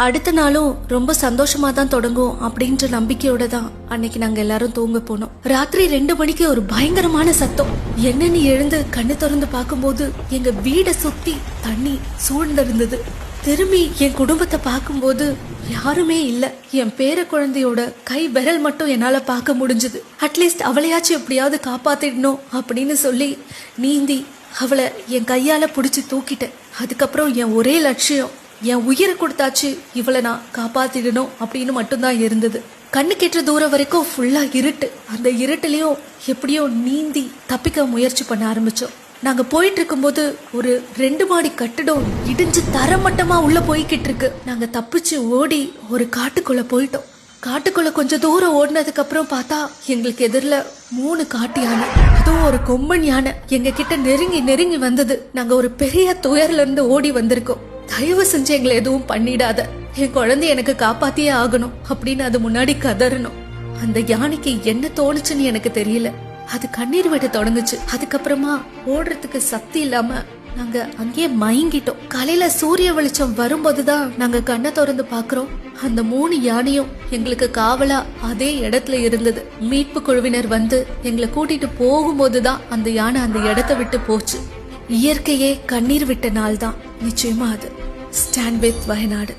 அடுத்த நாளும் ரொம்ப சந்தோஷமா தான் தொடங்கும் அப்படின்ற நம்பிக்கையோட தான் அன்னைக்கு நாங்க எல்லாரும் தூங்க போனோம். ராத்திரி 2 மணிக்கு ஒரு பயங்கரமான சத்தம். என்னன்னு எழுந்து கண்ணு திறந்து பார்க்கும்போது எங்க வீடை சுத்தி தண்ணி சூழ்ந்திருந்தது. திரும்பி என் குடும்பத்தை பார்க்கும்போது யாருமே இல்ல. என் பேர குழந்தையோட கை விரல் மட்டும் என்னால பார்க்க முடிஞ்சது. அட்லீஸ்ட் அவளையாச்சும் எப்படியாவது காப்பாத்திடணும் அப்படின்னு சொல்லி நீந்தி அவளை என் கையால பிடிச்சி தூக்கிட்டேன். அதுக்கப்புறம் என் ஒரே லட்சியம், என் உயிரை கொடுத்தாச்சு இவளை நான் காப்பாத்திடணும் அப்படின்னு மட்டும்தான் இருந்தது. கண்ணு கெட்டுற தூரம் வரைக்கும் ஃபுல்லா இருட்டு. அந்த இருட்டுலயும் எப்படியோ நீந்தி தப்பிக்க முயற்சி பண்ண ஆரம்பிச்சோம். நாங்க போயிட்டு இருக்கும்போது ஒரு 2 மாடி கட்டிடம் இடிஞ்சு தரமட்டமா உள்ள போய்கிட்டு இருக்கு. நாங்க தப்பிச்சு ஓடி ஒரு காட்டுக்குள்ள போயிட்டோம். காட்டுக்குள்ள கொஞ்சம் தூரம் ஓடினதுக்கு அப்புறம் பார்த்தா எங்களுக்கு எதிரில 3 காட்டு யானை, அதுவும் ஒரு கொம்பன் யானை எங்க கிட்ட நெருங்கி வந்தது. நாங்க ஒரு பெரிய துயர்ல இருந்து ஓடி வந்திருக்கோம். தயவு செஞ்சு எங்களை எதுவும் பண்ணிடாத, என் குழந்தை எனக்கு காப்பாத்தியே ஆகணும் அப்படின்னு அது முன்னாடி கதறணும். அந்த யானைக்கு என்ன தோணுச்சுன்னு எனக்கு தெரியல. அது கண்ணீர் விட தொடங்குச்சு. அதுக்கப்புறமா ஓடுறதுக்கு சக்தி இல்லாம நாங்க அங்கேயே மயங்கிட்டோம். காலையில சூரிய வெளிச்சம் வரும்போதுதான் நாங்க கண்ணை திறந்து பாக்குறோம். அந்த 3 யானையும் எங்களுக்கு காவலா அதே இடத்துல இருந்தது. மீட்பு குழுவினர் வந்து எங்களை கூட்டிட்டு போகும்போதுதான் அந்த யானை அந்த இடத்தை விட்டு போச்சு. இயற்கையே கண்ணீர் விட்ட நாள் தான் நிச்சயமா அது. Stand with Wayanad.